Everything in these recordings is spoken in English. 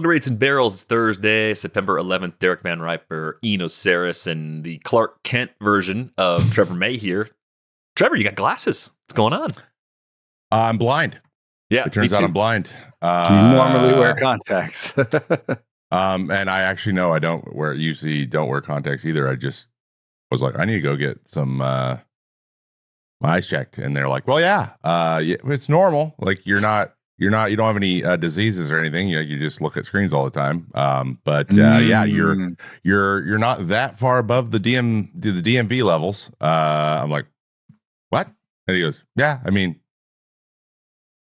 Welcome to Rates and Barrels. It's Thursday, September 11th. Derek VanRiper, Eno Sarris, and the Clark Kent version of Trevor May here. Trevor, you got glasses. What's going on? I'm blind. Yeah, it turns out I'm blind. Do you normally wear contacts? And I actually know I usually don't wear contacts either. I just was like, I need to go get some my eyes checked, and they're like, well, yeah, it's normal. Like you don't have any diseases or anything. You just look at screens all the time. Yeah, you're not that far above the DMV levels. I'm like, what? And he goes, yeah, I mean,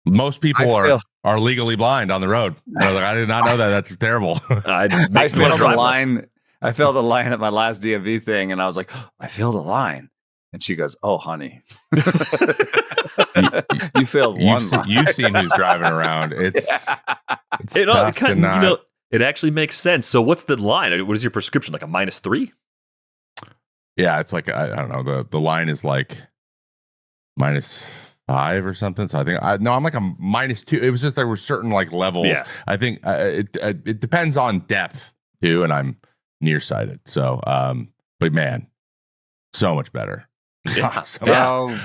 most people are legally blind on the road. And I was like, I did not know that. That's terrible. I failed the line. I failed the line at my last DMV thing, and I was like, oh, I failed a line. And she goes, oh, honey. you failed one line. You've seen who's driving around. It's tough to not. It actually makes sense. So what's the line? What is your prescription? Like a -3? Yeah, it's like, I don't know. The line is like -5 or something. So I think I'm like a -2. It was just there were certain like levels. Yeah. I think it depends on depth too, and I'm nearsighted. So, but man, so much better. Yeah.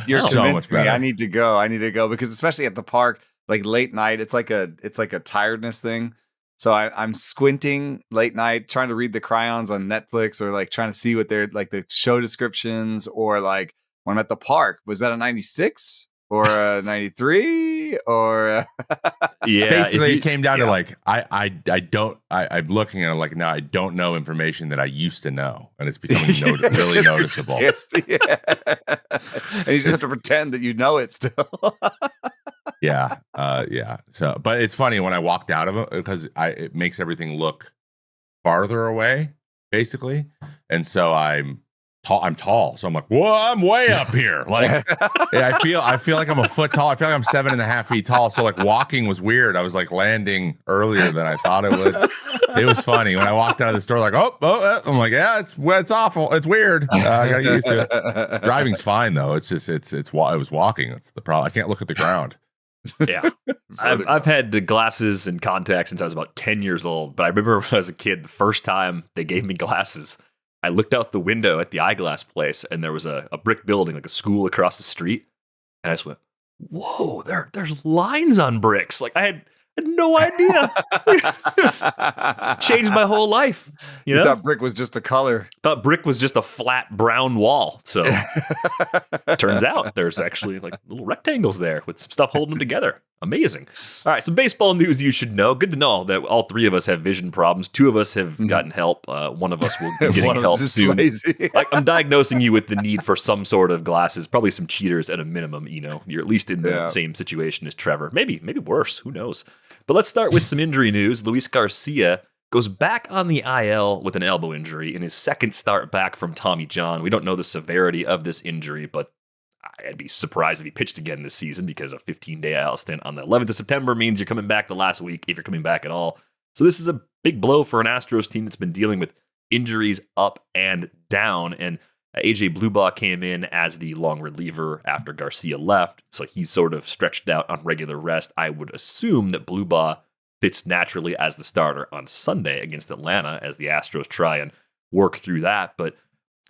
You're so much better. I need to go because especially at the park, like late night, it's like a tiredness thing. So I'm squinting late night, trying to read the crayons on Netflix, or like trying to see what they're like the show descriptions, or like when I'm at the park, was that a 96 or a 93 or yeah? Basically, it came down to like I'm looking at it like now I don't know information that I used to know, and it's becoming really noticeable. And you just have to pretend that you know it still. Yeah. So, but it's funny when I walked out of it because it makes everything look farther away, basically, and so I'm tall, so I'm like, whoa, I'm way up here. Like, yeah, I feel like I'm a foot tall. I feel like I'm 7.5 feet tall. So like walking was weird. I was like landing earlier than I thought it would. It was funny when I walked out of the store. Like, I'm like, yeah, it's awful. It's weird. I gotta get used to it. Driving's fine though. It's just I was walking. That's the problem. I can't look at the ground. Yeah, I've had the glasses and contacts since I was about 10 years old. But I remember when I was a kid, the first time they gave me glasses, I looked out the window at the eyeglass place, and there was a brick building, like a school across the street. And I just went, whoa, there's lines on bricks. Like I had no idea. Changed my whole life. You thought brick was just a color. Thought brick was just a flat brown wall. So turns out there's actually like little rectangles there with some stuff holding them together. Amazing. All right, some baseball news you should know. Good to know that all three of us have vision problems. 2 of us have gotten help. One of us will be getting help soon. Like, I'm diagnosing you with the need for some sort of glasses, probably some cheaters at a minimum. You're at least in the same situation as Trevor. Maybe worse. Who knows? But let's start with some injury news. Luis Garcia goes back on the IL with an elbow injury in his second start back from Tommy John. We don't know the severity of this injury, but I'd be surprised if he pitched again this season because a 15-day IL stint on the 11th of September means you're coming back the last week if you're coming back at all. So this is a big blow for an Astros team that's been dealing with injuries up and down. And AJ Blubaugh came in as the long reliever after Garcia left. So he's sort of stretched out on regular rest. I would assume that Blubaugh fits naturally as the starter on Sunday against Atlanta as the Astros try and work through that. But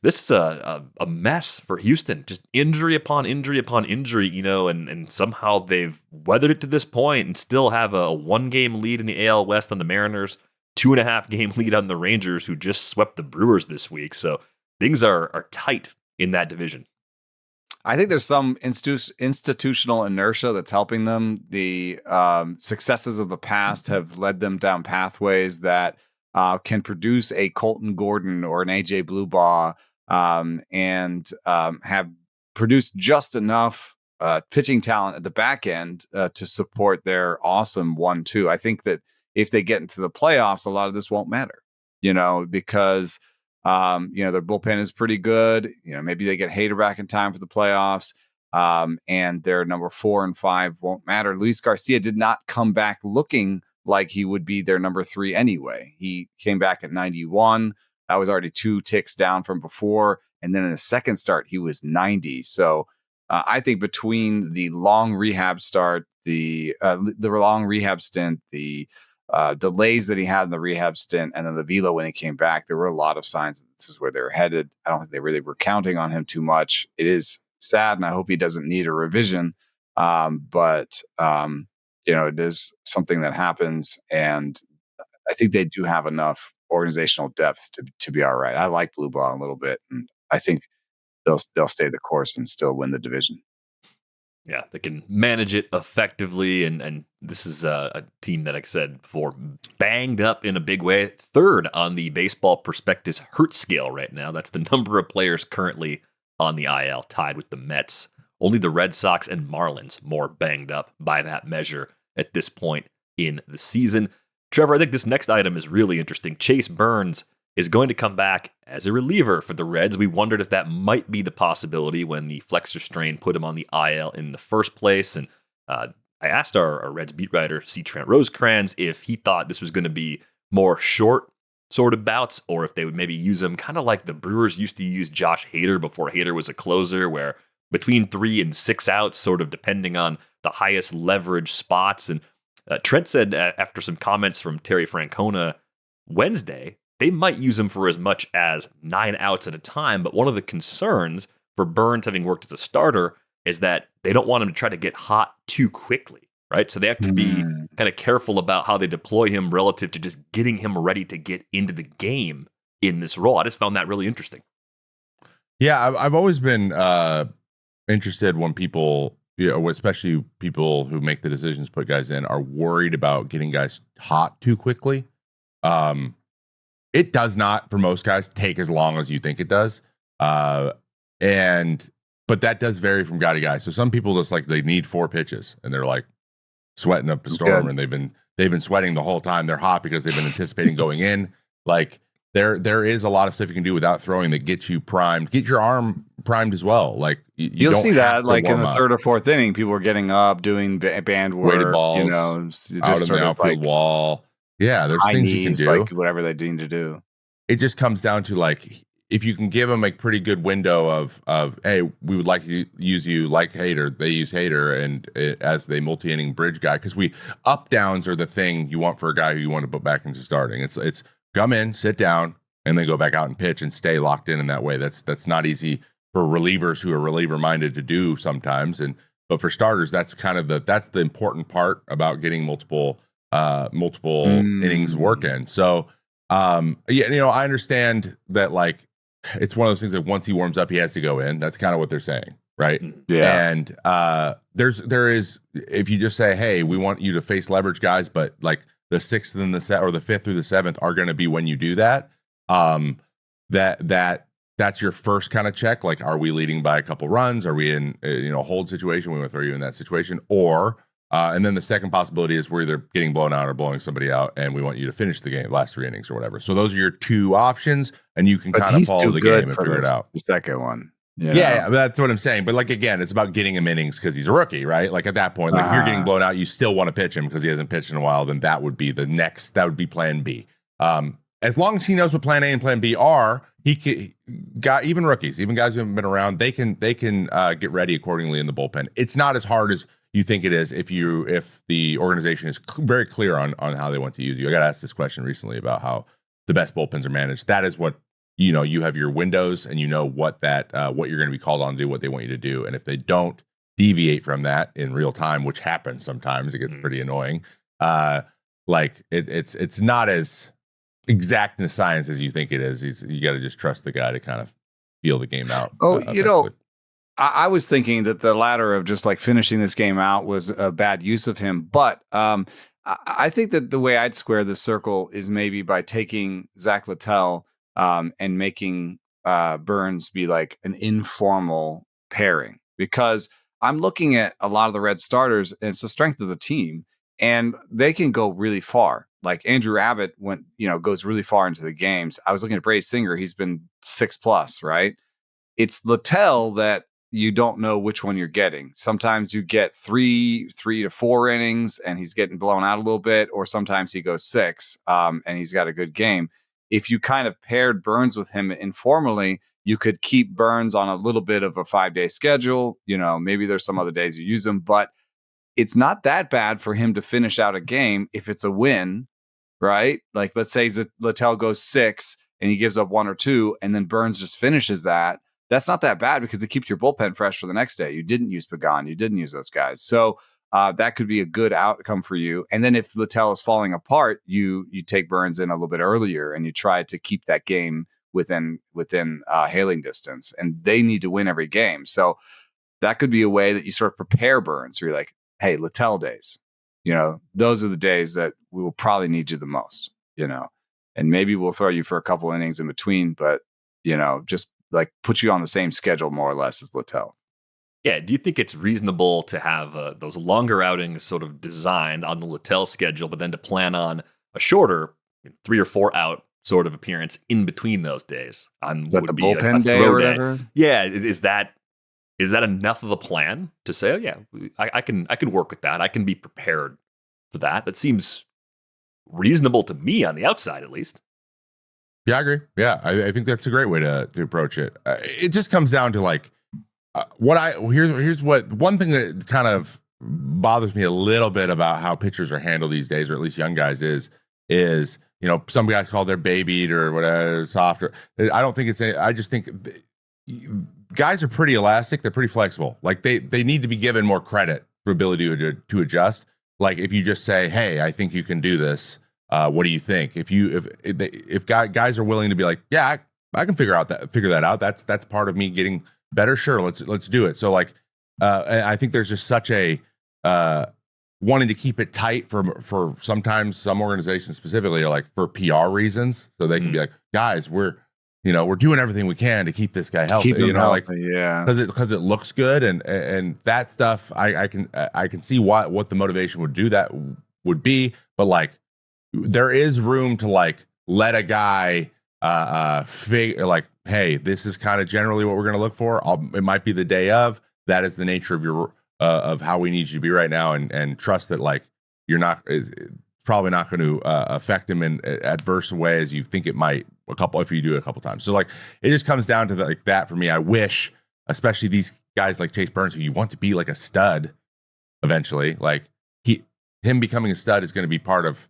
this is a mess for Houston. Just injury upon injury upon injury, and somehow they've weathered it to this point and still have a 1-game lead in the AL West on the Mariners, 2.5-game lead on the Rangers, who just swept the Brewers this week. So things are tight in that division. I think there's some institutional inertia that's helping them. The successes of the past have led them down pathways that can produce a Colton Gordon or an AJ Blubaugh, and have produced just enough pitching talent at the back end to support their awesome 1-2. I think that if they get into the playoffs, a lot of this won't matter, because their bullpen is pretty good. Maybe they get Hader back in time for the playoffs, and their number 4 and 5 won't matter. Luis Garcia did not come back looking like he would be their number 3 anyway. He came back at 91. That was already 2 ticks down from before. And then in the second start, he was 90. So I think between the long rehab start, the long rehab stint, the delays that he had in the rehab stint and then the velo when he came back, there were a lot of signs that this is where they were headed. I don't think they really were counting on him too much. It is sad, and I hope he doesn't need a revision. But it is something that happens, and I think they do have enough organizational depth to be all right. I like Blue Ball a little bit, and I think they'll stay the course and still win the division. Yeah, they can manage it effectively, and this is a team that, like I said before, banged up in a big way. Third on the Baseball Prospectus hurt scale right now. That's the number of players currently on the IL, tied with the Mets. Only the Red Sox and Marlins more banged up by that measure at this point in the season. Trevor, I think this next item is really interesting. Chase Burns is going to come back as a reliever for the Reds. We wondered if that might be the possibility when the flexor strain put him on the IL in the first place. And I asked our Reds beat writer, C. Trent Rosecrans, if he thought this was going to be more short sort of bouts, or if they would maybe use him kind of like the Brewers used to use Josh Hader before Hader was a closer, where between 3 and 6 outs, sort of depending on the highest leverage spots. And Trent said after some comments from Terry Francona Wednesday, they might use him for as much as 9 outs at a time. But one of the concerns for Burns having worked as a starter is that they don't want him to try to get hot too quickly, right? So they have to be kind of careful about how they deploy him relative to just getting him ready to get into the game in this role. I just found that really interesting. Yeah, I've always been interested when people, especially people who make the decisions to put guys in, are worried about getting guys hot too quickly. It does not, for most guys, take as long as you think it does. But that does vary from guy to guy. So some people just they need 4 pitches and they're like sweating up a storm, and they've been sweating the whole time. They're hot because they've been anticipating going in. There is a lot of stuff you can do without throwing that gets you primed, get your arm primed as well. You'll see that in the third or fourth inning, people are getting up, doing band work, weighted balls, just out of the outfield wall. Yeah, there's things you can do, whatever they need to do. It just comes down to if you can give them a pretty good window of hey, we would like to use you like Hader. They use Hader and as the multi-inning bridge guy, because up downs are the thing you want for a guy who you want to put back into starting. It's come in, sit down, and then go back out and pitch and stay locked in that way. That's not easy for relievers who are reliever minded to do sometimes. But for starters, that's kind of that's the important part about getting multiple innings of work in. So I understand that it's one of those things that once he warms up, he has to go in. That's kind of what they're saying, right? Yeah. And there is, if you just say, hey, we want you to face leverage guys, but the 6th and the 5th through the 7th are going to be when you do that. That's your first kind of check. Are we leading by a couple runs? Are we in a hold situation? We want to throw you in that situation, and then the second possibility is we're either getting blown out or blowing somebody out, and we want you to finish the game, last 3 innings or whatever. So those are your 2 options, and you can kind of follow the game and figure it out. The second one. Yeah, that's what I'm saying. But again, it's about getting him innings because he's a rookie, right? At that point, if you're getting blown out, you still want to pitch him because he hasn't pitched in a while. Then that would be that would be plan B. As long as he knows what plan A and plan B are, even rookies, even guys who haven't been around, they can get ready accordingly in the bullpen. It's not as hard as you think it is if the organization is very clear on how they want to use you. I got asked this question recently about how the best bullpens are managed. That is what you have your windows, and what what you're going to be called on to do, what they want you to do, and if they don't deviate from that in real time, which happens sometimes, it gets pretty annoying. It's not as exact in the science as you think it is. You got to just trust the guy to kind of feel the game out. I was thinking that the latter of just finishing this game out was a bad use of him. But I think that the way I'd square this circle is maybe by taking Zach Littell and making Burns be an informal pairing, because I'm looking at a lot of the Red starters, and it's the strength of the team, and they can go really far. Andrew Abbott goes really far into the games. I was looking at Bray Singer. He's been 6+, right? It's Littell that you don't know which one you're getting. Sometimes you get 3 to 4 innings and he's getting blown out a little bit, or sometimes he goes 6 and he's got a good game. If you kind of paired Burns with him informally, you could keep Burns on a little bit of a 5-day schedule. Maybe there's some other days you use him, but it's not that bad for him to finish out a game if it's a win right? Like, let's say Littell goes 6 and he gives up 1 or 2, and then Burns just finishes that. That's not that bad because it keeps your bullpen fresh for the next day. You didn't use Pagan. You didn't use those guys. So that could be a good outcome for you. And then if Littell is falling apart, you take Burns in a little bit earlier and you try to keep that game within hailing distance. And they need to win every game. So that could be a way that you sort of prepare Burns. Where you're like, hey, Littell days, those are the days that we will probably need you the most, and maybe we'll throw you for a couple innings in between, but, just like put you on the same schedule more or less as Littell. Yeah. Do you think it's reasonable to have those longer outings sort of designed on the Littell schedule, but then to plan on a shorter 3 or 4 out sort of appearance in between those days on what would be bullpen a day or whatever? Yeah. Is that enough of a plan to say, oh yeah, I can work with that. I can be prepared for that. That seems reasonable to me on the outside, at least. Yeah, I agree. Yeah, I think that's a great way to approach it. It just comes down to like here's what one thing that kind of bothers me a little bit about how pitchers are handled these days, or at least young guys, is some guys call their babied or whatever, softer. I don't think it's any. I just think guys are pretty elastic. They're pretty flexible. Like they need to be given more credit for ability to adjust. Like if you just say, hey, I think you can do this. What do you think? If guys are willing to be like, yeah, I can figure that out. That's part of me getting better. Sure, let's do it. So like, I think there's just such a wanting to keep it tight for sometimes some organizations specifically, are like for PR reasons, so they can be like, guys, we're doing everything we can to keep this guy healthy. Because it looks good, and that stuff I can see what the motivation would be, but like, there is room to like let a guy figure like, hey, this is kind of generally what we're going to look for. It might be the day of. That is the nature of your of how we need you to be right now, and trust that like is probably not going to affect him in adverse way as you think it might if you do it a couple times. So like it just comes down to like that for me. I wish, especially these guys like Chase Burns, who you want to be like a stud eventually, like him becoming a stud is going to be part of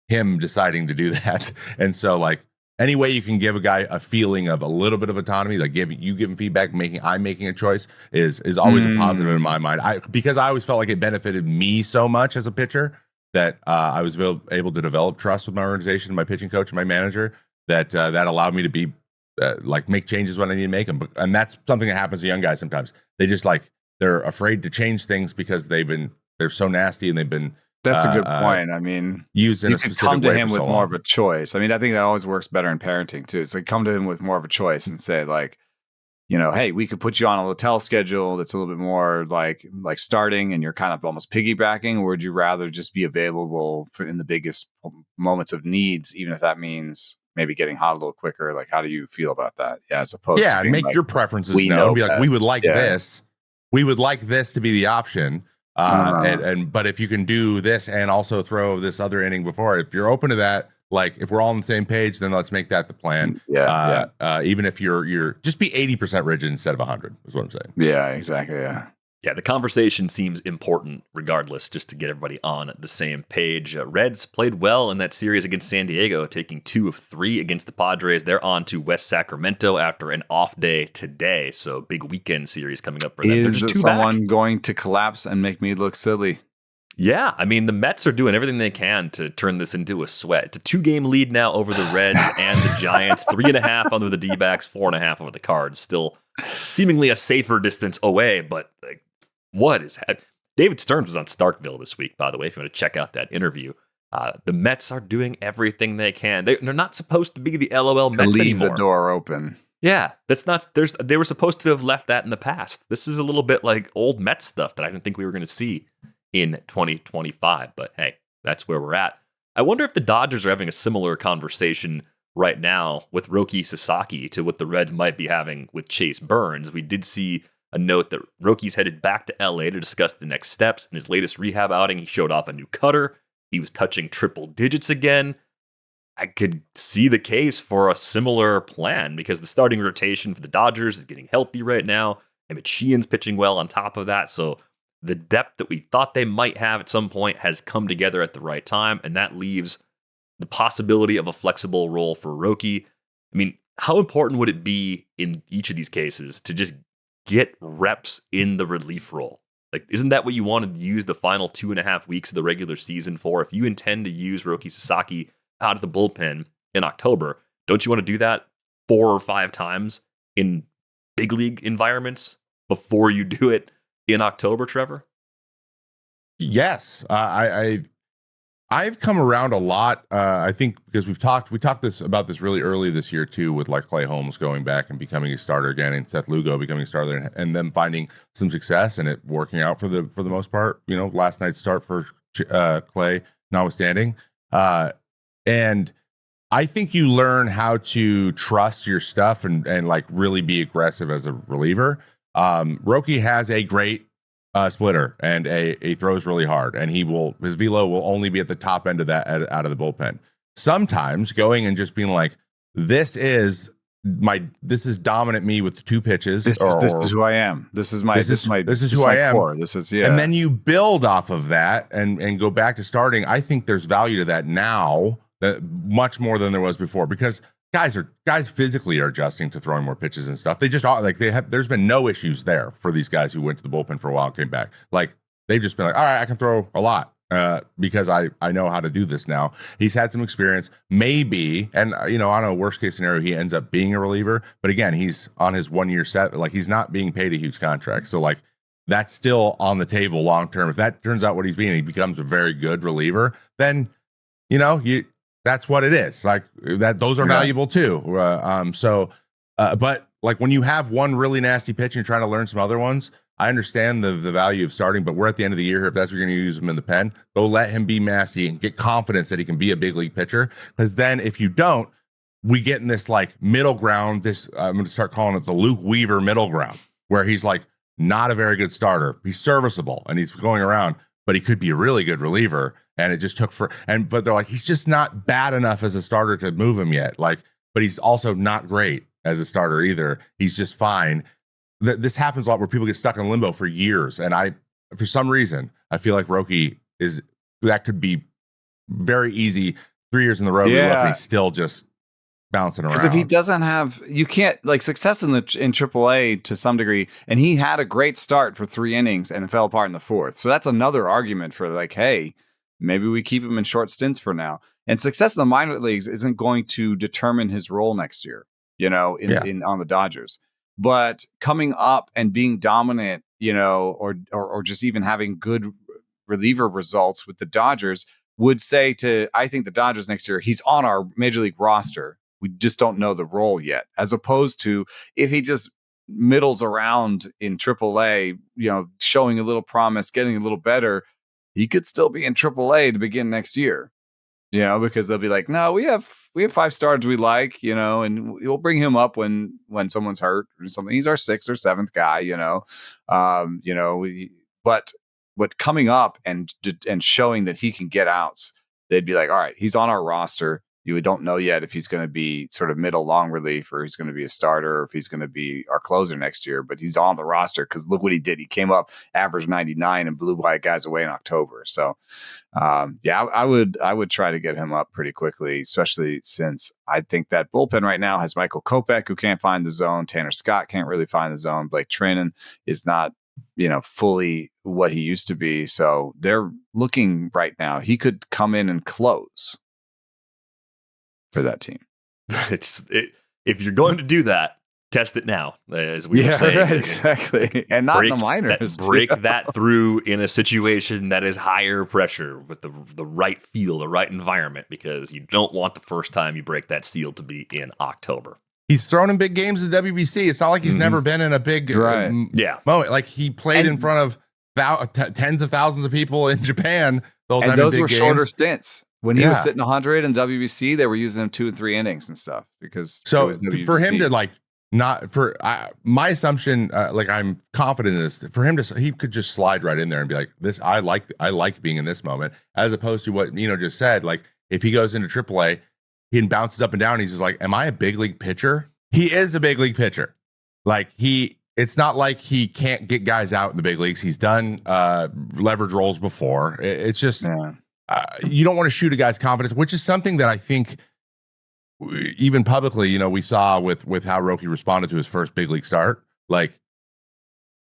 him deciding to do that. And so like any way you can give a guy a feeling of a little bit of autonomy, like giving feedback, I'm making a choice is always a positive in my mind. Because I always felt like it benefited me so much as a pitcher that I was able to develop trust with my organization, my pitching coach, and my manager, that allowed me to be like make changes when I need to make them. And that's something that happens to young guys sometimes. They just like, they're afraid to change things because they're so nasty and they've been. That's a good point. I mean, used in you a could specific come to way him for with so more long. of a choice. I mean, I think that always works better in parenting too. It's like come to him with more of a choice and say like, hey, we could put you on a Littell schedule that's a little bit more like starting, and you're kind of almost piggybacking. Or would you rather just be available in the biggest moments of needs, even if that means maybe getting hot a little quicker? Like, how do you feel about that? Yeah, as opposed to and make like, your preferences known. Be like, we would like this. We would like this to be the option. But if you can do this and also throw this other inning before, if you're open to that, like if we're all on the same page, then let's make that the plan. Even if you're just be 80% rigid instead of 100 is what I'm saying. Yeah, exactly. Yeah, the conversation seems important regardless, just to get everybody on the same page. Reds played well in that series against San Diego, taking 2 of 3 against the Padres. They're on to West Sacramento after an off day today, so big weekend series coming up for them. Is someone going to collapse and make me look silly? Yeah, I mean, the Mets are doing everything they can to turn this into a sweat. It's a 2-game lead now over the Reds and the Giants, 3.5 under the D-backs, 4.5 over the Cards. Still seemingly a safer distance away, but like, what is happening? David Stearns was on Starkville this week, by the way, if you want to check out that interview. The Mets are doing everything they can. They're not supposed to be the LOL Mets leave anymore. The door open. Yeah, that's not. They were supposed to have left that in the past. This is a little bit like old Mets stuff that I didn't think we were going to see in 2025. But hey, that's where we're at. I wonder if the Dodgers are having a similar conversation right now with Roki Sasaki to what the Reds might be having with Chase Burns. We did see a note that Roki's headed back to LA to discuss the next steps. In his latest rehab outing, he showed off a new cutter. He was touching triple digits again. I could see the case for a similar plan because the starting rotation for the Dodgers is getting healthy right now. Emmett Sheehan's pitching well on top of that. So the depth that we thought they might have at some point has come together at the right time. And that leaves the possibility of a flexible role for Roki. I mean, how important would it be in each of these cases to just get reps in the relief role? Like, isn't that what you wanted to use the final 2.5 weeks of the regular season for? If you intend to use Roki Sasaki out of the bullpen in October, don't you want to do that 4 or 5 times in big league environments before you do it in October, Trevor? Yes. I've come around a lot. I think because we talked about this really early this year too, with like Clay Holmes going back and becoming a starter again, and Seth Lugo becoming a starter, and them finding some success and it working out for the most part. You know, last night's start for Clay notwithstanding, and I think you learn how to trust your stuff and like really be aggressive as a reliever. Roki has a great splitter and a throws really hard, and his velo will only be at the top end of that out of the bullpen. Sometimes going and just being like, this is dominant me with 2 pitches. This is who I am. This is who I am. Core. This is And then you build off of that and go back to starting. I think there's value to that now, that much more than there was before, because guys physically are adjusting to throwing more pitches and stuff. They just are like, there's been no issues there for these guys who went to the bullpen for a while and came back. Like, they've just been like, all right, I can throw a lot because I know how to do this now. He's had some experience, maybe. And, on a worst case scenario, he ends up being a reliever. But again, he's on his 1-year set. Like, he's not being paid a huge contract. So like, that's still on the table long term. If that turns out what he's being, he becomes a very good reliever, then, that's what it is. Like that, those are valuable too. But like when you have one really nasty pitch and you're trying to learn some other ones, I understand the value of starting, but we're at the end of the year. If that's what you're going to use him in the pen, go let him be nasty and get confidence that he can be a big league pitcher. Because then if you don't, we get in this like middle ground, I'm going to start calling it the Luke Weaver middle ground, where he's like not a very good starter. He's serviceable and he's going around, but he could be a really good reliever. And it just took but they're like, he's just not bad enough as a starter to move him yet. Like, but he's also not great as a starter either. He's just fine. This happens a lot where people get stuck in limbo for years. And for some reason, I feel like Roki that could be very easy. 3 years in the row, and he's still just bouncing around. Because if he doesn't have, you can't like success in AAA to some degree, and he had a great start for 3 innings and fell apart in the 4th. So that's another argument for like, hey, maybe we keep him in short stints for now. And success in the minor leagues isn't going to determine his role next year, on the Dodgers. But coming up and being dominant, or just even having good reliever results with the Dodgers would say I think the Dodgers next year, he's on our major league roster. We just don't know the role yet, as opposed to if he just middles around in AAA, showing a little promise, getting a little better, he could still be in AAA to begin next year, because they'll be like, no, we have 5 starters we like, and we'll bring him up when someone's hurt or something. He's our 6th or 7th guy, but coming up and showing that he can get outs, they'd be like, all right, he's on our roster. You don't know yet if he's going to be sort of middle long relief, or he's going to be a starter, or if he's going to be our closer next year. But he's on the roster because look what he did. He came up, averaged 99, and blew white guys away in October. So, I would try to get him up pretty quickly, especially since I think that bullpen right now has Michael Kopech, who can't find the zone. Tanner Scott can't really find the zone. Blake Trinan is not, fully what he used to be. So they're looking right now. He could come in and close for that team. If you're going to do that, test it now, as we were saying. Right, exactly. And not in the minors. Break that through in a situation that is higher pressure with the right feel, the right environment, because you don't want the first time you break that seal to be in October. He's thrown in big games at WBC. It's not like he's never been in a big moment. Like he played in front of tens of thousands of people in Japan. And those were shorter stints. When he was sitting 100 in WBC, they were using him 2 and 3 innings and stuff because for him to like not for my assumption, I'm confident in this. For him he could just slide right in there and be like, "This I like being in this moment," as opposed to what Nino just said. Like if he goes into AAA, he bounces up and down. He's just like, "Am I a big league pitcher?" He is a big league pitcher. Like it's not like he can't get guys out in the big leagues. He's done leverage roles before. It's just. Yeah. you don't want to shoot a guy's confidence, which is something that I think even publicly, we saw with how Roki responded to his first big league start. Like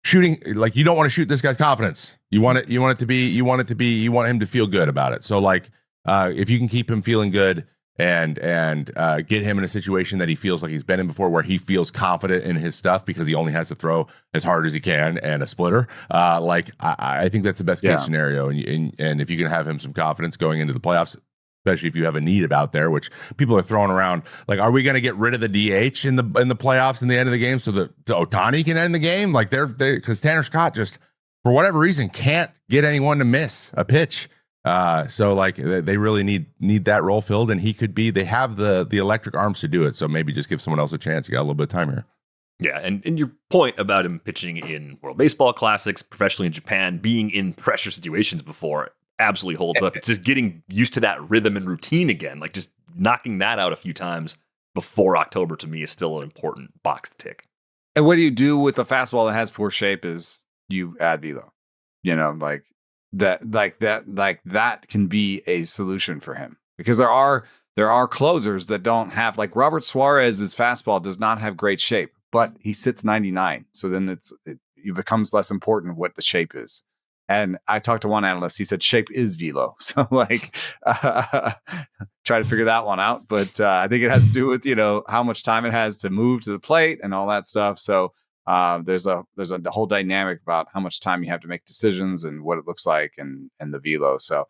shooting, like you don't want to shoot this guy's confidence. You want him to feel good about it. So like if you can keep him feeling good and get him in a situation that he feels like he's been in before, where he feels confident in his stuff because he only has to throw as hard as he can and a splitter. I think that's the best case scenario. And if you can have him some confidence going into the playoffs, especially if you have a need out there, which people are throwing around, like, are we going to get rid of the DH in the playoffs in the end of the game so that Ohtani can end the game? Like because Tanner Scott just, for whatever reason, can't get anyone to miss a pitch. So like they really need that role filled, and they have the electric arms to do it. So maybe just give someone else a chance. You got a little bit of time here. Yeah, and your point about him pitching in World Baseball Classics, professionally in Japan, being in pressure situations before, absolutely holds up. It's just getting used to that rhythm and routine again. Like just knocking that out a few times before October, to me, is still an important box to tick. And what do you do with a fastball that has poor shape is you add velo. That can be a solution for him, because there are closers that don't have, like Robert Suarez's fastball does not have great shape, but he sits 99. So then it becomes less important what the shape is. And I talked to one analyst, he said shape is velo. So like try to figure that one out. But I think it has to do with, how much time it has to move to the plate and all that stuff. So there's a whole dynamic about how much time you have to make decisions and what it looks like and the velo. So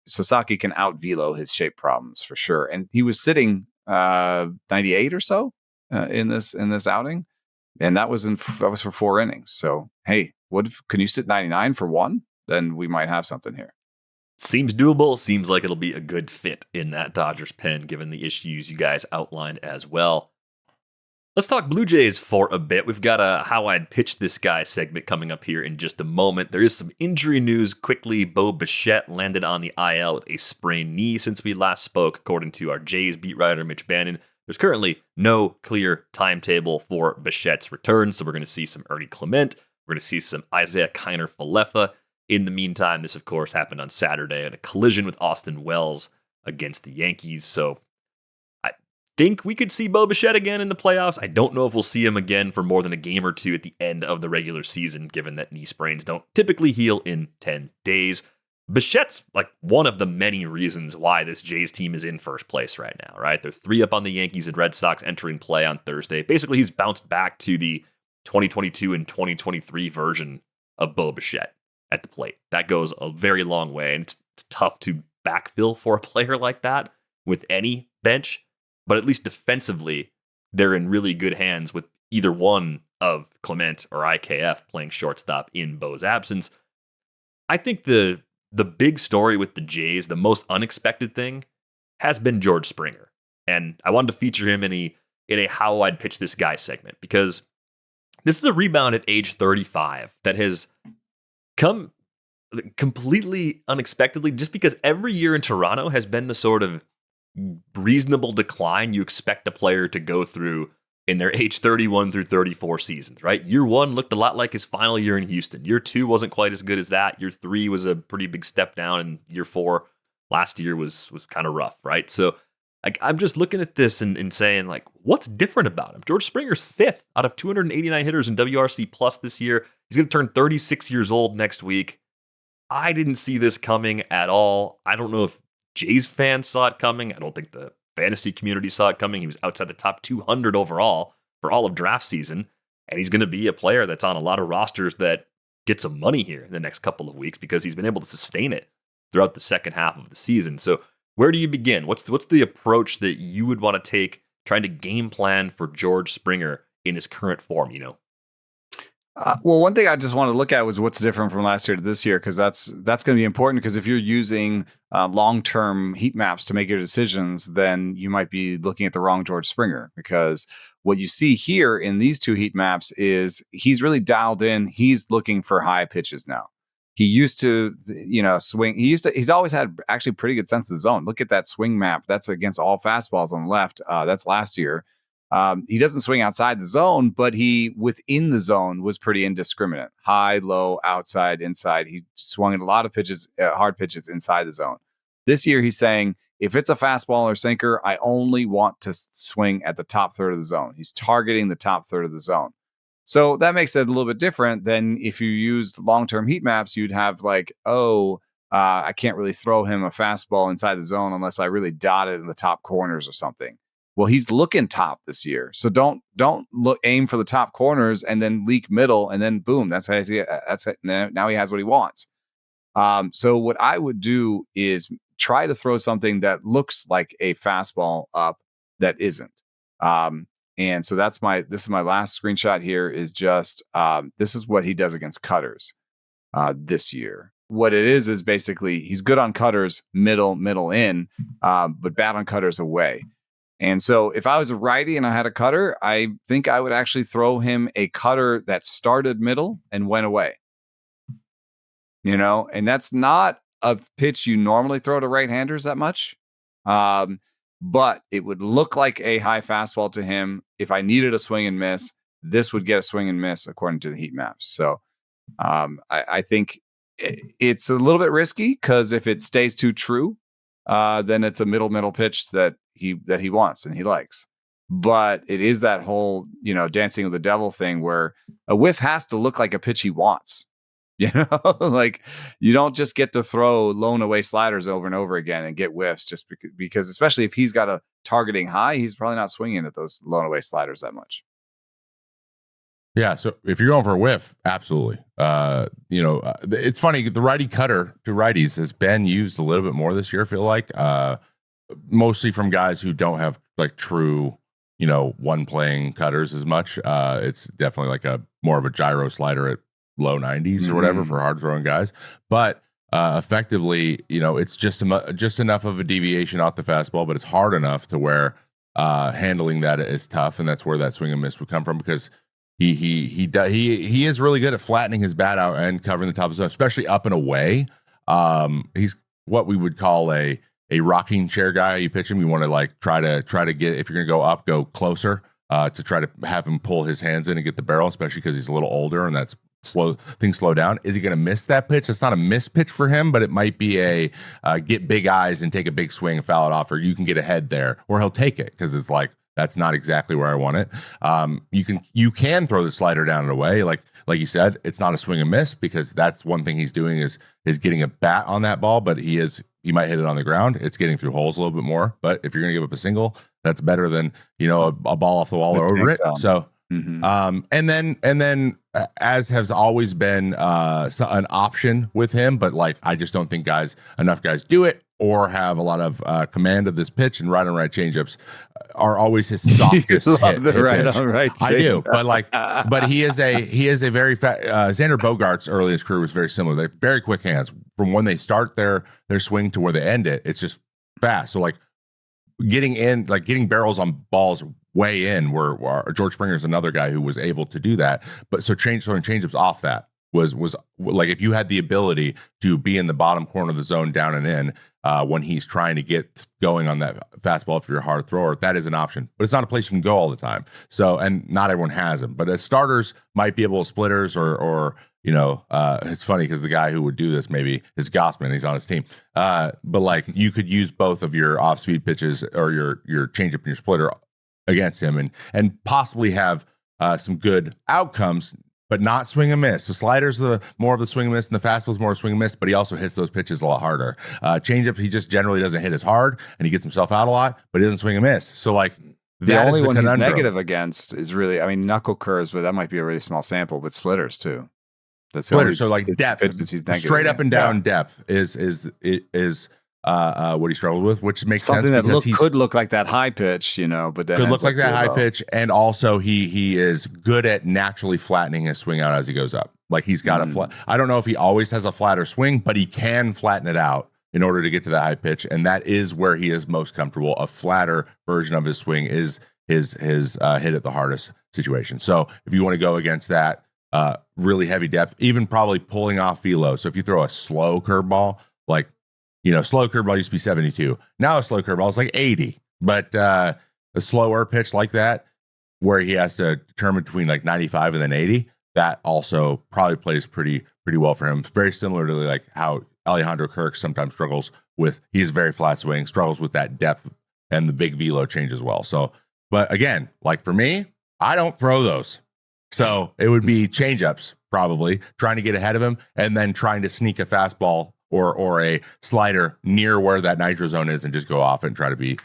Sasaki can out velo his shape problems for sure. And he was sitting 98 or so in this outing, and that was for 4 innings. So hey, can you sit 99 for 1? Then we might have something here. Seems doable. Seems like it'll be a good fit in that Dodgers pen, given the issues you guys outlined as well. Let's talk Blue Jays for a bit. We've got a How I'd Pitch This Guy segment coming up here in just a moment. There is some injury news quickly. Bo Bichette landed on the IL with a sprained knee since we last spoke, according to our Jays beat writer, Mitch Bannon. There's currently no clear timetable for Bichette's return, so we're going to see some Ernie Clement. We're going to see some Isaiah Kiner-Falefa. In the meantime, this, of course, happened on Saturday in a collision with Austin Wells against the Yankees, so I think we could see Bo Bichette again in the playoffs. I don't know if we'll see him again for more than a game or two at the end of the regular season, given that knee sprains don't typically heal in 10 days. Bichette's like one of the many reasons why this Jays team is in first place right now, right? They're 3 up on the Yankees and Red Sox entering play on Thursday. Basically, he's bounced back to the 2022 and 2023 version of Bo Bichette at the plate. That goes a very long way, and it's tough to backfill for a player like that with any bench, but at least defensively, they're in really good hands with either one of Clement or IKF playing shortstop in Bo's absence. I think the big story with the Jays, the most unexpected thing, has been George Springer. And I wanted to feature him in a How I'd Pitch This Guy segment, because this is a rebound at age 35 that has come completely unexpectedly, just because every year in Toronto has been the sort of reasonable decline you expect a player to go through in their age 31 through 34 seasons, right? Year 1 looked a lot like his final year in Houston. Year 2 wasn't quite as good as that. Year 3 was a pretty big step down, and year 4 last year was kind of rough, right? So I'm just looking at this and saying, like, what's different about him? George Springer's 5th out of 289 hitters in WRC plus this year. He's going to turn 36 years old next week. I didn't see this coming at all. I don't know if Jays fans saw it coming. I don't think the fantasy community saw it coming. He was outside the top 200 overall for all of draft season, and he's going to be a player that's on a lot of rosters that get some money here in the next couple of weeks because he's been able to sustain it throughout the second half of the season. So where do you begin? What's the approach that you would want to take trying to game plan for George Springer in his current form, Well, one thing I just want to look at was what's different from last year to this year, because that's going to be important, because if you're using long-term heat maps to make your decisions, then you might be looking at the wrong George Springer, because what you see here in these 2 heat maps is he's really dialed in. He's looking for high pitches now. He used to, swing. He's always had actually pretty good sense of the zone. Look at that swing map. That's against all fastballs on the left. That's last year. He doesn't swing outside the zone, but he within the zone was pretty indiscriminate. High, low, outside, inside. He swung at a lot of pitches, hard pitches inside the zone. This year, he's saying, if it's a fastball or sinker, I only want to swing at the top third of the zone. He's targeting the top third of the zone. So that makes it a little bit different than if you used long-term heat maps. You'd have like, I can't really throw him a fastball inside the zone unless I really dot it in the top corners or something. Well, he's looking top this year, so don't aim for the top corners and then leak middle, and then boom, that's how I see it. That's it. Now he has what he wants. So what I would do is try to throw something that looks like a fastball up that isn't. And so this is my last screenshot here. Is just this is what he does against cutters this year. What it is basically he's good on cutters, middle in, but bad on cutters away. And so if I was a righty and I had a cutter, I think I would actually throw him a cutter that started middle and went away. And that's not a pitch you normally throw to right-handers that much. But it would look like a high fastball to him. If I needed a swing and miss, this would get a swing and miss according to the heat maps. So I think it's a little bit risky because if it stays too true, then it's a middle pitch that he wants and he likes. But it is that whole, dancing with the devil thing where a whiff has to look like a pitch he wants. Like you don't just get to throw lone away sliders over and over again and get whiffs just because especially if he's got a targeting high, he's probably not swinging at those lone away sliders that much. Yeah, so if you're going for a whiff, absolutely. It's funny, the righty cutter to righties has been used a little bit more this year, I feel like. Mostly from guys who don't have like true, one playing cutters as much. It's definitely like a more of a gyro slider at low 90s or whatever for hard throwing guys. But effectively, it's just enough of a deviation off the fastball, but it's hard enough to where handling that is tough, and that's where that swing and miss would come from because he is really good at flattening his bat out and covering the top of the zone, especially up and away. He's what we would call a rocking chair guy. You pitch him, you want to like try to get, if you're going to go up, go closer to try to have him pull his hands in and get the barrel, especially because he's a little older and that's things slow down. Is he going to miss that pitch? It's not a miss pitch for him, but it might be a get big eyes and take a big swing and foul it off, or you can get ahead there, or he'll take it because it's like, that's not exactly where I want it. You can throw the slider down and away. Like you said, it's not a swing and miss because that's one thing he's doing is getting a bat on that ball, but he might hit it on the ground. It's getting through holes a little bit more. But if you're going to give up a single, that's better than, a ball off the wall or over it. So, and then as has always been an option with him, but like, I just don't think enough guys do it or have a lot of command of this pitch, and right on right changeups are always his softest hit. Right. I do, but he is a very Xander Bogaerts early in his career was very similar. They're very quick hands from when they start their swing to where they end it. It's just fast. So like getting barrels on balls way in, where George Springer is another guy who was able to do that. But so throwing changeups off that was like, if you had the ability to be in the bottom corner of the zone down and in when he's trying to get going on that fastball, if you're a hard thrower, that is an option, but it's not a place you can go all the time. So, and not everyone has them, but as starters might be able to splitters or it's funny because the guy who would do this maybe is Gossman. He's on his team. But like you could use both of your off speed pitches or your changeup and your splitter against him and possibly have some good outcomes, but not swing and miss. So sliders more of the swing and miss, and the fastball's more swing and miss, but he also hits those pitches a lot harder. Changeup, he just generally doesn't hit as hard, and he gets himself out a lot, but he doesn't swing and miss. So like the only one he's negative against is really, knuckle curves, but that might be a really small sample, but splitters too. That's splitters. So like depth, straight up and down depth is what he struggled with, which makes something sense because he could look like that high pitch, but then could look like that high pitch, and also he is good at naturally flattening his swing out as he goes up. Like he's got a flat. I don't know if he always has a flatter swing, but he can flatten it out in order to get to that high pitch, and that is where he is most comfortable. A flatter version of his swing is his hit at the hardest situation. So if you want to go against that really heavy depth, even probably pulling off velo. So if you throw a slow curveball, like slow curveball used to be 72. Now a slow curveball is like 80. But a slower pitch like that, where he has to determine between like 95 and then 80, that also probably plays pretty well for him. It's very similar to like how Alejandro Kirk sometimes struggles with, he's very flat swing, struggles with that depth and the big velo change as well. So, but again, like for me, I don't throw those. So it would be changeups, probably trying to get ahead of him and then trying to sneak a fastball or a slider near where that nitro zone is and just go off and try to be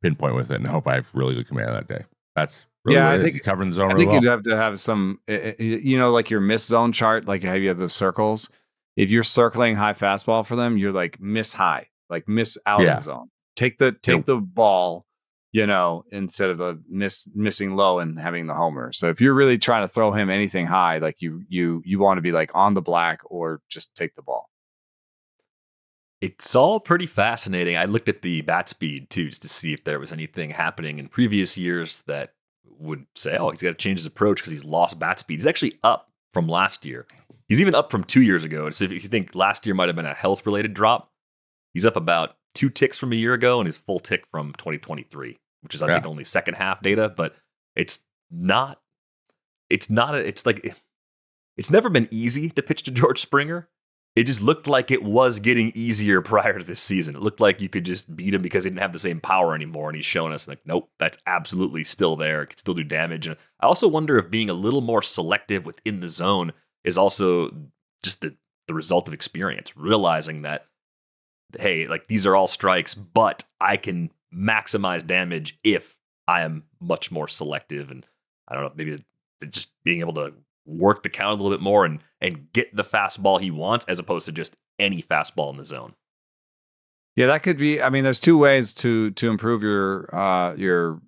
pinpoint with it and hope I have really good command that day. That's really I think covering the zone. I really think well. you'd have to have some, like your miss zone chart, like how you have those circles. If you're circling high fastball for them, you're like miss high, like miss out of the zone. Take the ball, instead of the missing low and having the homer. So if you're really trying to throw him anything high, like you want to be like on the black or just take the ball. It's all pretty fascinating. I looked at the bat speed too, just to see if there was anything happening in previous years that would say, oh, he's got to change his approach because he's lost bat speed. He's actually up from last year. He's even up from 2 years ago. And so if you think last year might have been a health-related drop, he's up about 2 ticks from a year ago and his full tick from 2023, which is, I think, only second half data. But it's never been easy to pitch to George Springer. It just looked like it was getting easier prior to this season. It looked like you could just beat him because he didn't have the same power anymore. And he's shown us like, nope, that's absolutely still there. It can still do damage. And I also wonder if being a little more selective within the zone is also just the result of experience, realizing that, hey, like these are all strikes, but I can maximize damage if I am much more selective. And I don't know, maybe just being able to work the count a little bit more and get the fastball he wants as opposed to just any fastball in the zone. Yeah, that could be. I mean, there's 2 ways to improve your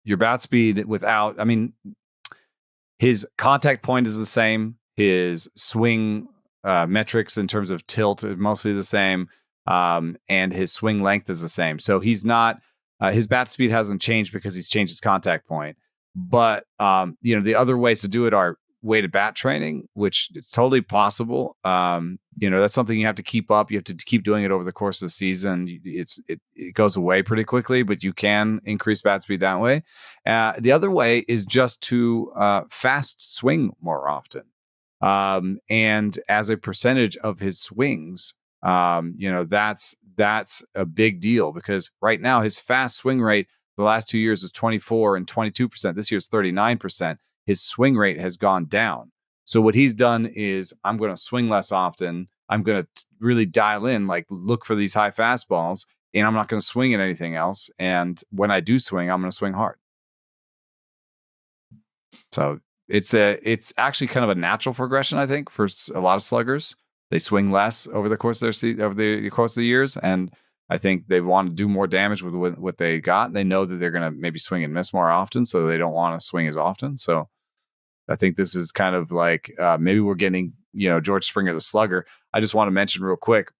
bat speed without. I mean, his contact point is the same. His swing metrics in terms of tilt are mostly the same, and his swing length is the same. So he's not. His bat speed hasn't changed because he's changed his contact point. But the other ways to do it are weighted bat training, which it's totally possible. That's something you have to keep up. You have to keep doing it over the course of the season. It goes away pretty quickly, but you can increase bat speed that way. The other way is just to fast swing more often. And as a percentage of his swings, that's a big deal because right now his fast swing rate the last 2 years was 24 and 22%. This year's 39%. His swing rate has gone down. So what he's done is I'm going to swing less often. I'm going to really dial in, like look for these high fastballs, and I'm not going to swing at anything else. And when I do swing, I'm going to swing hard. So it's actually kind of a natural progression, I think, for a lot of sluggers. They swing less over the course of the years, and I think they want to do more damage with what they got. They know that they're going to maybe swing and miss more often, so they don't want to swing as often. So I think this is kind of like maybe we're getting, George Springer, the slugger. I just want to mention real quick,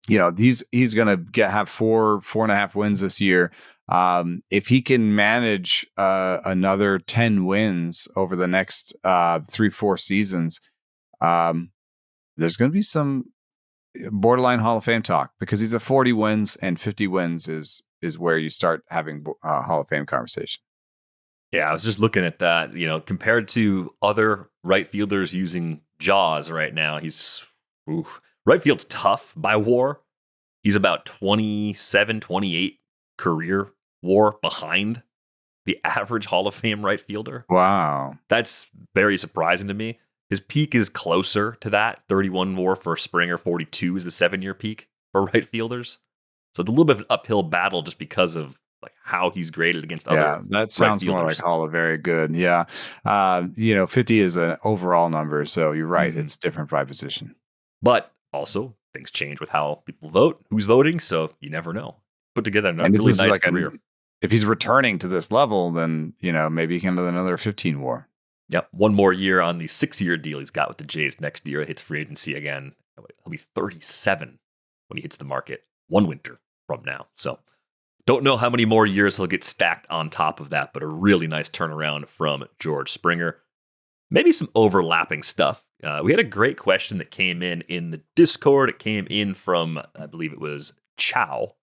he's going to have 4.5 wins this year. If he can manage another 10 wins over the next 3-4 seasons, there's going to be some borderline Hall of Fame talk because he's at 40 wins and 50 wins is where you start having Hall of Fame conversation. Yeah, I was just looking at that, compared to other right fielders using jaws right now, right field's tough by WAR. He's about 27, 28 career WAR behind the average Hall of Fame right fielder. Wow. That's very surprising to me. His peak is closer to that. 31 WAR for Springer, 42 is the 7-year peak for right fielders. So it's a little bit of an uphill battle just because of like how he's graded against other. Yeah, that sounds more like Hall of Very Good. Yeah. 50 is an overall number. So you're right. Mm-hmm. It's different by position. But also things change with how people vote, who's voting. So you never know. Put together a really nice career. If he's returning to this level, then, maybe he can do another 15 WAR. Yep. One more year on the 6-year deal he's got with the Jays. Next year, it hits free agency again. He'll be 37 when he hits the market 1 winter from now. So don't know how many more years he'll get stacked on top of that, but a really nice turnaround from George Springer. Maybe some overlapping stuff. We had a great question that came in the Discord. It came in from, I believe it was Chow.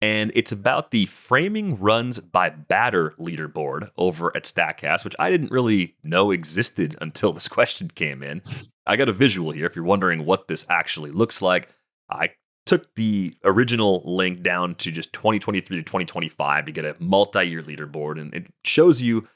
And it's about the framing runs by batter leaderboard over at Statcast, which I didn't really know existed until this question came in. I got a visual here if you're wondering what this actually looks like. I took the original link down to just 2023 to 2025 to get a multi-year leaderboard, and it shows you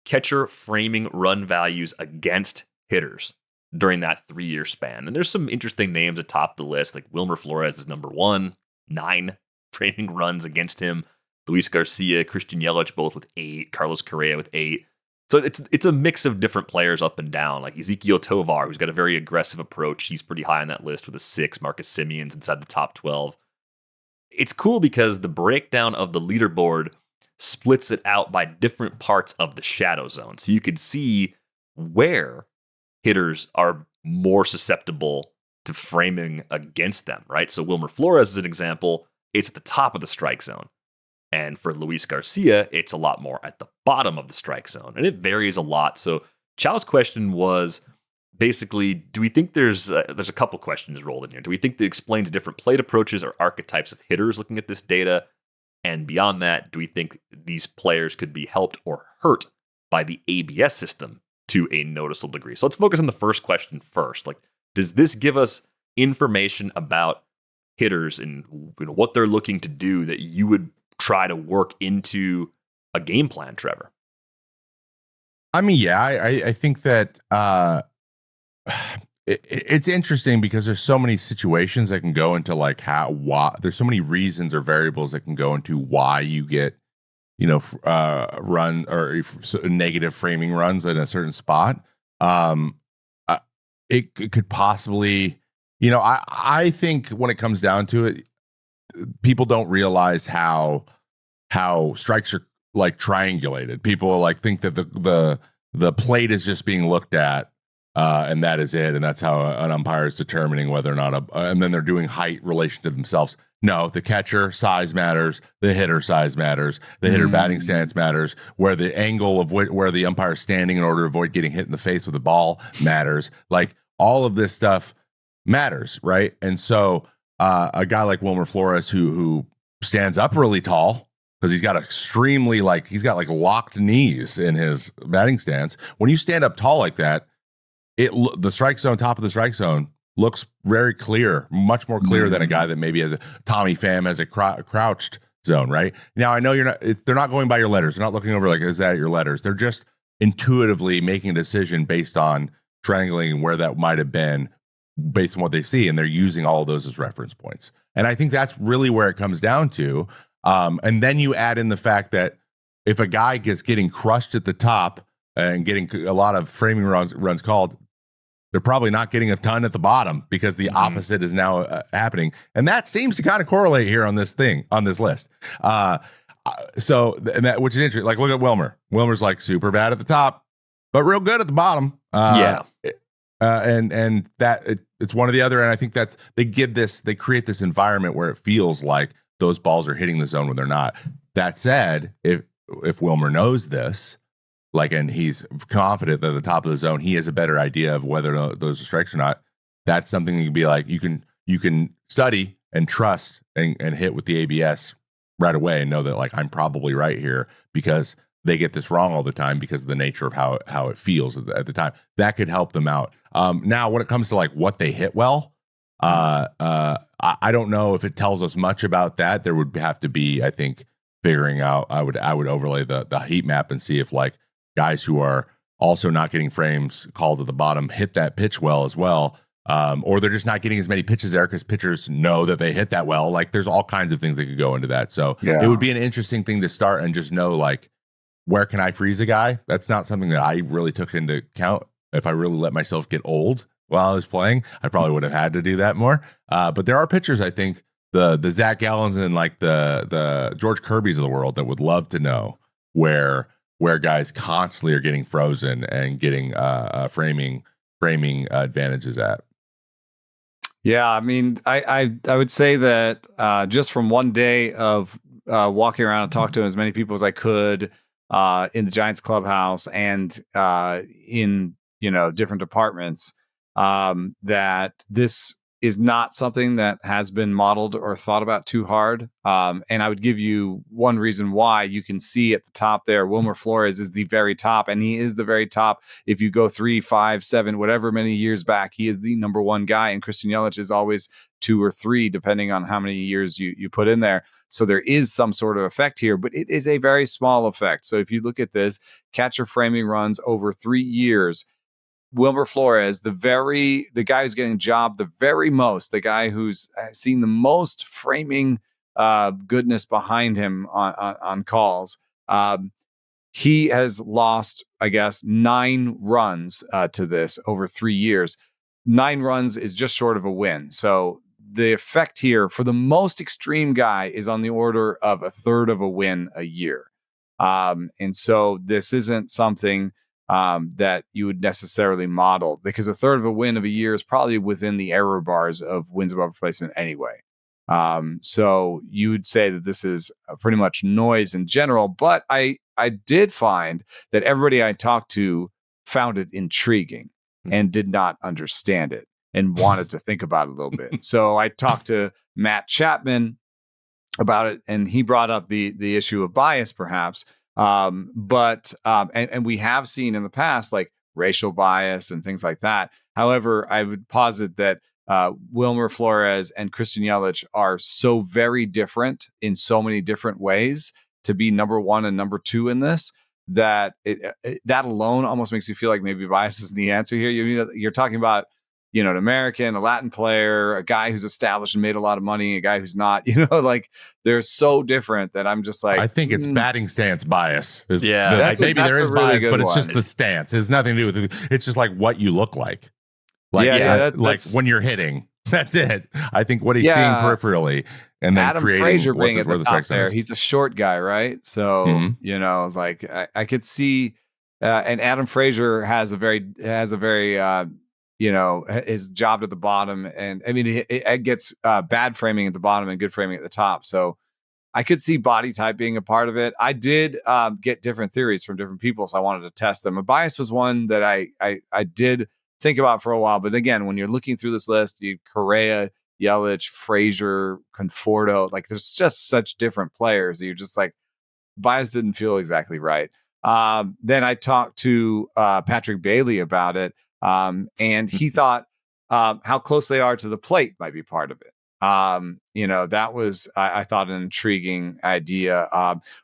catcher framing run values against hitters during that 3-year span. And there's some interesting names atop the list, like Wilmer Flores is number 1, 9 framing runs against him. Luis Garcia, Christian Yelich, both with 8. Carlos Correa with 8. So it's a mix of different players up and down, like Ezekiel Tovar, who's got a very aggressive approach. He's pretty high on that list with a 6. Marcus Simeon's inside the top 12. It's cool because the breakdown of the leaderboard splits it out by different parts of the shadow zone. So you could see where hitters are more susceptible to framing against them, right? So Wilmer Flores is an example. It's at the top of the strike zone. And for Luis Garcia, it's a lot more at the bottom of the strike zone. And it varies a lot. So Chow's question was basically, do we think there's a couple questions rolled in here? Do we think that explains different plate approaches or archetypes of hitters looking at this data? And beyond that, do we think these players could be helped or hurt by the ABS system to a noticeable degree? So let's focus on the first question first. Like, does this give us information about hitters and what they're looking to do that you would try to work into a game plan, Trevor? I mean, yeah, I think that it's interesting because there's so many situations that can go into like why there's so many reasons or variables that can go into why you get, run or negative framing runs in a certain spot. It could possibly, I think when it comes down to it, people don't realize how strikes are like triangulated. People like think that the plate is just being looked at, and that is it, and that's how an umpire is determining whether or not and then they're doing height relation to themselves. No, the catcher size matters, the hitter size matters, the hitter batting stance matters, where the angle of where the umpire is standing in order to avoid getting hit in the face with the ball matters. Like all of this stuff matters, right? And so a guy like Wilmer Flores who stands up really tall because he's got locked knees in his batting stance. When you stand up tall like that, the strike zone, top of the strike zone, looks very clear, much more clear than a guy that maybe has Tommy Pham has a crouched zone, right? Now I know they're not going by your letters. They're not looking over like, is that your letters? They're just intuitively making a decision based on triangulating where that might have been based on what they see, and they're using all of those as reference points. And I think that's really where it comes down to. And then you add in the fact that if a guy gets getting crushed at the top and getting a lot of framing runs called, they're probably not getting a ton at the bottom because the opposite is now happening. And that seems to kind of correlate here on this list. Which is interesting. Like, look at Wilmer. Wilmer's like super bad at the top, but real good at the bottom. And that it's one or the other. And I think they create this environment where it feels like those balls are hitting the zone when they're not. That said, if Wilmer knows this, and he's confident that at the top of the zone, he has a better idea of whether those are strikes or not. That's something you can be like, you can study and trust and hit with the ABS right away and know that like, I'm probably right here because they get this wrong all the time because of the nature of how it feels at the time. That could help them out. Now, when it comes to like what they hit well, I don't know if it tells us much about that. There would have to be, I think, figuring out. I would overlay the heat map and see if like guys who are also not getting frames called at the bottom hit that pitch well as well, or they're just not getting as many pitches there because pitchers know that they hit that well. Like there's all kinds of things that could go into that. So it would be an interesting thing to start and just know like, where can I freeze a guy? That's not something that I really took into account. If I really let myself get old while I was playing, I probably would have had to do that more. But there are pitchers, I think, the Zach Gallens and like the George Kirby's of the world that would love to know where guys constantly are getting frozen and getting framing advantages at. Yeah, I mean, I would say that just from one day of walking around and talking to as many people as I could in the Giants clubhouse and in different departments, that this is not something that has been modeled or thought about too hard. And I would give you one reason why. You can see at the top there, Wilmer Flores is the very top, and he is the very top. If you go 3, 5, 7, whatever many years back, he is the number one guy, and Christian Yelich is always 2 or 3, depending on how many years you put in there. So there is some sort of effect here, but it is a very small effect. So if you look at this, catcher framing runs over 3 years, Wilmer Flores, the guy who's getting jobbed the very most, the guy who's seen the most framing goodness behind him on calls, he has lost, I guess, 9 runs to this over 3 years. 9 runs is just short of a win. So the effect here for the most extreme guy is on the order of a third of a win a year. And so this isn't something that you would necessarily model, because a third of a win of a year is probably within the error bars of wins above replacement anyway. So you would say that this is pretty much noise in general, but I did find that everybody I talked to found it intriguing and did not understand it and wanted to think about it a little bit. So I talked to Matt Chapman about it, and he brought up the issue of bias, perhaps. But we have seen in the past, like racial bias and things like that. However, I would posit that Wilmer Flores and Christian Yelich are so very different in so many different ways to be number 1 and number 2 in this, that that alone almost makes you feel like maybe bias isn't the answer here. You're talking about, an American, a Latin player, a guy who's established and made a lot of money, a guy who's not, like they're so different that I'm just like, I think it's batting stance bias. Maybe there is bias, but it's one. just the stance. It has nothing to do with it. It's just like what you look like. That's when you're hitting. That's it. I think what he's seeing peripherally, and then Adam creating Frazier being at the top there. He's a short guy, right? So I could see, and Adam Frazier has a very is jobbed at the bottom, and I mean it gets bad framing at the bottom and good framing at the top. So I could see body type being a part of it. I did get different theories from different people, so I wanted to test them. A bias was one that I did think about for a while, but again, when you're looking through this list, you Correa, Yelich, Frazier, Conforto, like there's just such different players that you're just like, bias didn't feel exactly right. Then I talked to Patrick Bailey about it, and he thought how close they are to the plate might be part of it. That was, I thought, an intriguing idea.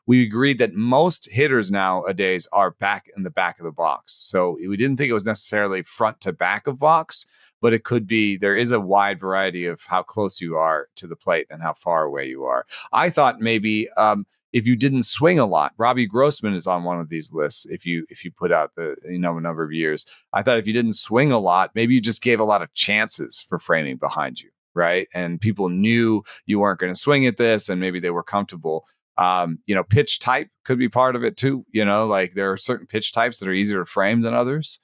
We agreed that most hitters nowadays are back in the back of the box. So we didn't think it was necessarily front to back of box, but it could be, there is a wide variety of how close you are to the plate and how far away you are. I thought maybe, if you didn't swing a lot, Robbie Grossman is on one of these lists. If you put out the a number of years, I thought if you didn't swing a lot, maybe you just gave a lot of chances for framing behind you, right? And people knew you weren't going to swing at this, and maybe they were comfortable. Pitch type could be part of it too. Like there are certain pitch types that are easier to frame than others.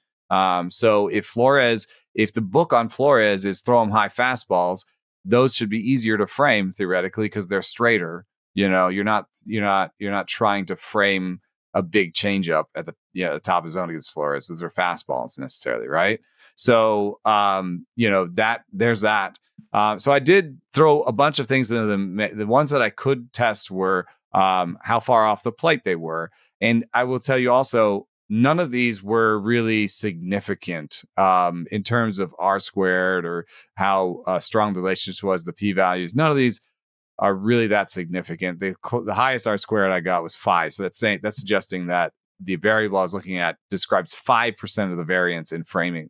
So if the book on Flores is throw him high fastballs, those should be easier to frame theoretically because they're straighter. You're not trying to frame a big changeup at the top of zone against Flores. Those are fastballs necessarily, right? So there's that. So I did throw a bunch of things into them. The ones that I could test were how far off the plate they were, and I will tell you also, none of these were really significant in terms of R squared or how strong the relationship was, the p-values. None of these are really that significant. The highest R squared I got was 5. So that's suggesting that the variable I was looking at describes 5% of the variance in framing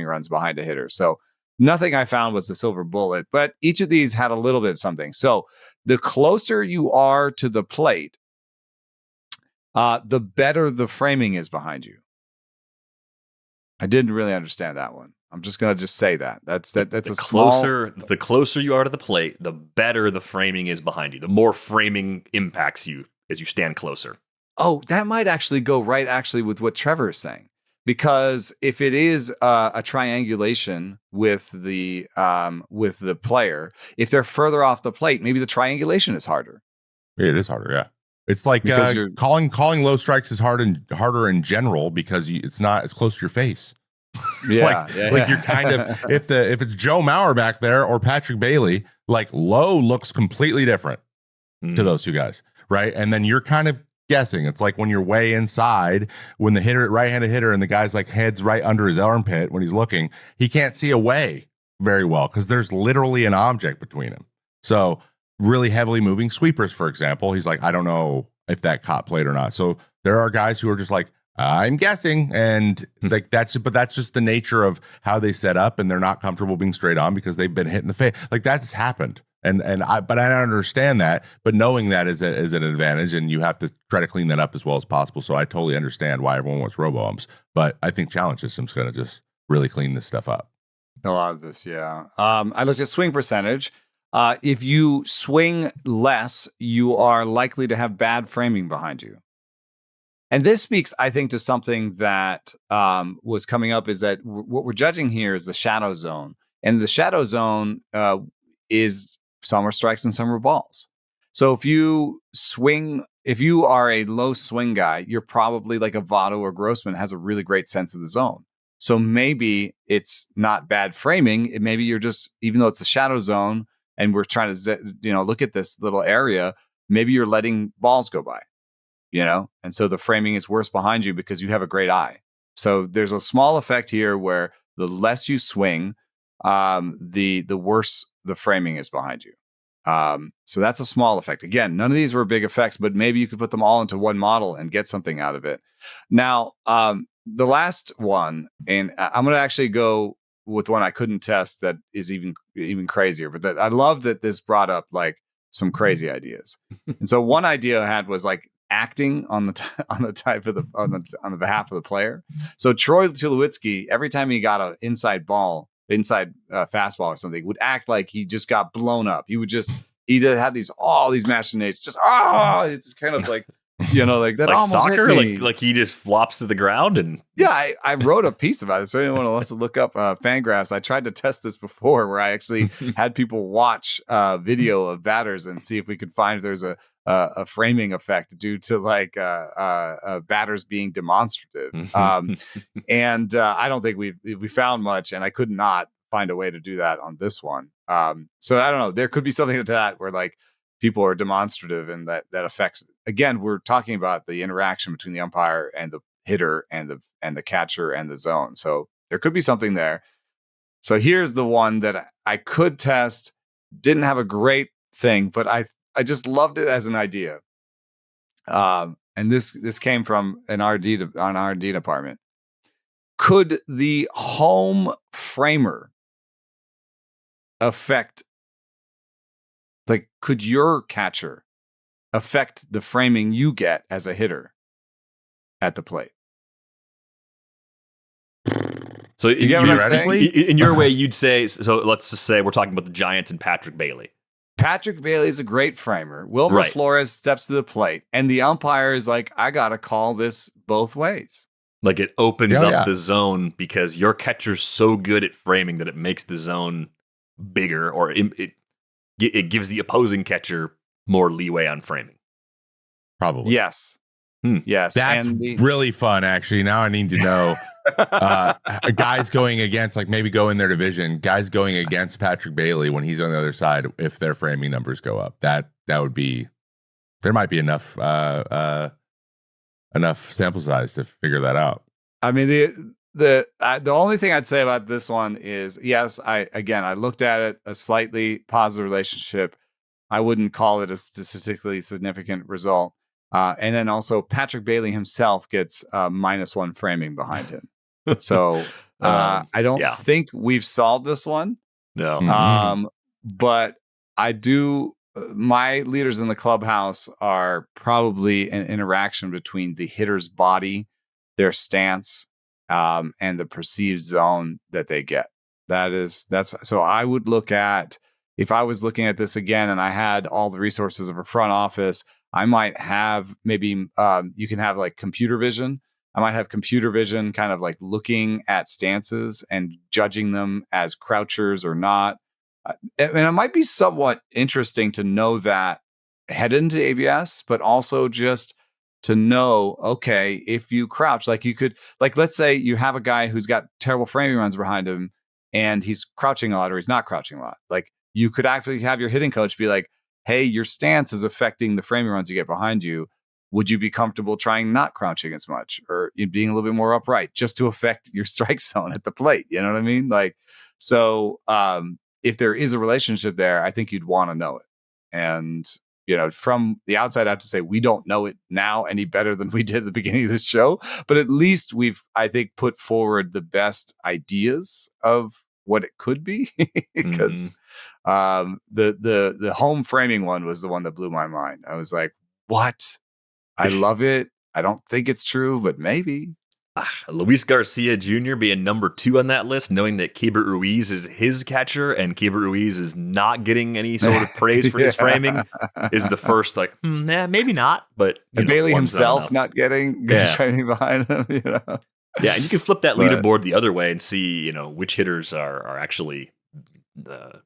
runs behind a hitter. So nothing I found was the silver bullet, but each of these had a little bit of something. So the closer you are to the plate, the better the framing is behind you. I didn't really understand that one. I'm just going to say that. That's the closer you are to the plate, the better the framing is behind you. The more framing impacts you as you stand closer. Oh, that might actually go right with what Trevor is saying. Because if it is a triangulation with the player, if they're further off the plate, maybe the triangulation is harder. It is harder, yeah. It's like calling low strikes is harder in general because it's not as close to your face. Yeah, like you're kind of if it's Joe Mauer back there or Patrick Bailey, like low looks completely different to those two guys, right? And then you're kind of guessing. It's like when you're way inside, when the right-handed hitter, and the guy's like head's right under his armpit when he's looking, he can't see away very well because there's literally an object between him. So really heavily moving sweepers, for example, he's like, I don't know if that caught played or not. So there are guys who are just like, I'm guessing, and like that's just the nature of how they set up, and they're not comfortable being straight on because they've been hit in the face. Like that's happened. But I understand that, but knowing that is an advantage, and you have to try to clean that up as well as possible. So I totally understand why everyone wants robo-umps, but I think Challenge System's going to just really clean this stuff up. A lot of this, yeah. I looked at swing percentage. If you swing less, you are likely to have bad framing behind you. And this speaks, I think, to something that was coming up, is that what we're judging here is the shadow zone. And the shadow zone is some are strikes and some are balls. So if you are a low swing guy, you're probably like a Votto or Grossman, has a really great sense of the zone. So maybe it's not bad framing. Maybe you're just, even though it's a shadow zone and we're trying to, look at this little area, maybe you're letting balls go by, and so the framing is worse behind you because you have a great eye. So there's a small effect here where the less you swing, the worse the framing is behind you. So that's a small effect. Again, none of these were big effects, but maybe you could put them all into one model and get something out of it. Now, the last one, and I'm going to actually go with one I couldn't test that is even crazier, but I love that this brought up like some crazy ideas. And so one idea I had was like acting on the behalf of the player. So Troy Tulowitzki, every time he got an inside fastball or something, would act like he just got blown up. He had all these machinations, it's kind of like, like that, like almost soccer, hit me. like he just flops to the ground. And yeah, I wrote a piece about it. So anyone wants to look up Fangraphs, I tried to test this before, where I actually had people watch video of batters and see if we could find if there's a framing effect due to like batters being demonstrative. And I don't think we found much, and I could not find a way to do that on this one. So I don't know. There could be something to that where like people are demonstrative, and that affects. Again, we're talking about the interaction between the umpire and the hitter and the catcher and the zone. So there could be something there. So here's the one that I could test. Didn't have a great thing, but I just loved it as an idea. And this came from an R&D department. Could the home framer affect, like, could your catcher affect the framing you get as a hitter at the plate? So you get what I'm saying? In your way, you'd say, so let's just say we're talking about the Giants and Patrick Bailey. Patrick Bailey is a great framer. Wilmer Flores steps to the plate, and the umpire is like, I got to call this both ways. Like it opens up the zone because your catcher's so good at framing that it makes the zone bigger, or it gives the opposing catcher more leeway on framing. Probably. Yes. Yes. That's really fun, actually. Now I need to know. Guys going against, like, maybe go in their division, guys going against Patrick Bailey when he's on the other side, if their framing numbers go up, that would be, there might be enough sample size to figure that out. I mean, the only thing I'd say about this one is, yes, I looked at it, a slightly positive relationship. I wouldn't call it a statistically significant result. And then also Patrick Bailey himself gets -1 framing behind him. So I don't think we've solved this one. No. But I do. My leaders in the clubhouse are probably an interaction between the hitter's body, their stance, and the perceived zone that they get. That's so I would look at, if I was looking at this again and I had all the resources of a front office, I might have maybe you can have like computer vision. I might have computer vision kind of like looking at stances and judging them as crouchers or not. And it might be somewhat interesting to know that head into ABS, but also just to know, okay, if you crouch, like you could, like, let's say you have a guy who's got terrible framing runs behind him and he's crouching a lot or he's not crouching a lot. Like you could actually have your hitting coach be like, hey, your stance is affecting the framing runs you get behind you. Would you be comfortable trying not crouching as much or being a little bit more upright just to affect your strike zone at the plate? You know what I mean? Like, so if there is a relationship there, I think you'd want to know it. And, from the outside, I have to say we don't know it now any better than we did at the beginning of the show. But at least we've, I think, put forward the best ideas of what it could be because the home framing one was the one that blew my mind. I was like, what? I love it. I don't think it's true, but maybe. Luis Garcia Jr. being number 2 on that list, knowing that Keibert Ruiz is his catcher and Keibert Ruiz is not getting any sort of praise for his framing, is the first maybe not. But and Bailey himself not getting good framing behind him. Yeah, and you can flip that leaderboard the other way and see which hitters are actually the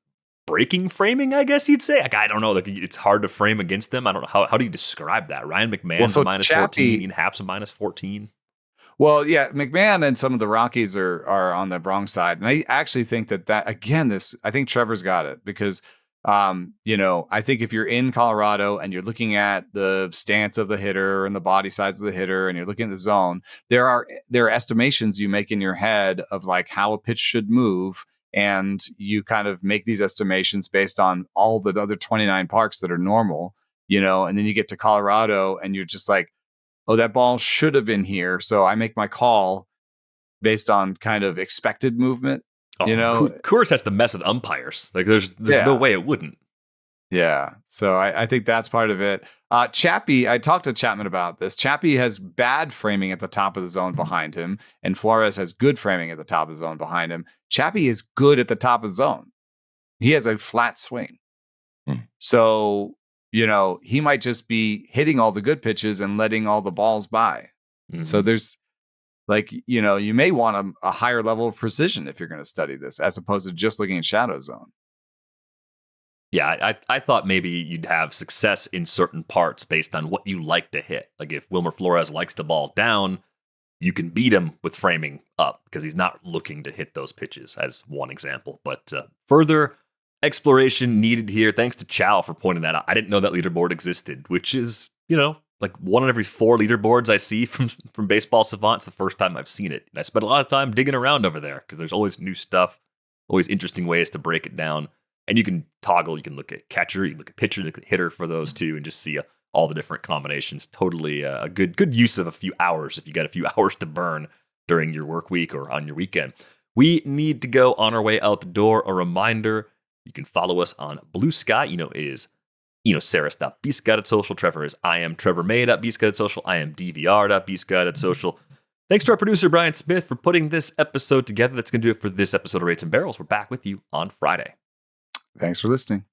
breaking framing, I guess you'd say. Like, I don't know. Like, it's hard to frame against them. I don't know. How do you describe that? Ryan McMahon's a minus 14. Ian Happ's a minus 14. Well, yeah, McMahon and some of the Rockies are on the wrong side. And I actually think that again, I think Trevor's got it because, I think if you're in Colorado and you're looking at the stance of the hitter and the body size of the hitter and you're looking at the zone, there are estimations you make in your head of like how a pitch should move. And you kind of make these estimations based on all the other 29 parks that are normal, and then you get to Colorado and you're just like, oh, that ball should have been here. So I make my call based on kind of expected movement. Coors has to mess with umpires. Like there's no way it wouldn't. Yeah. So I think that's part of it. Chappie, I talked to Chapman about this. Chappie has bad framing at the top of the zone behind him, and Flores has good framing at the top of the zone behind him. Chappie is good at the top of the zone. He has a flat swing. So, he might just be hitting all the good pitches and letting all the balls by. So there's like, you may want a higher level of precision if you're going to study this, as opposed to just looking at shadow zone. Yeah, I thought maybe you'd have success in certain parts based on what you like to hit. Like if Wilmer Flores likes the ball down, you can beat him with framing up because he's not looking to hit those pitches, as one example. But further exploration needed here. Thanks to Chow for pointing that out. I didn't know that leaderboard existed, which is, like 1 in every 4 leaderboards I see from Baseball Savant. It's the first time I've seen it. And I spent a lot of time digging around over there because there's always new stuff, always interesting ways to break it down. And you can toggle, you can look at catcher, you can look at pitcher, you look at hitter for those two and just see all the different combinations. Totally a good use of a few hours if you got a few hours to burn during your work week or on your weekend. We need to go on our way out the door. A reminder, you can follow us on Bluesky. Is Sarris.bsky.social. Trevor is I am Trevor May.bsky.social. I am DVR.bsky.social. Thanks to our producer, Brian Smith, for putting this episode together. That's going to do it for this episode of Rates and Barrels. We're back with you on Friday. Thanks for listening.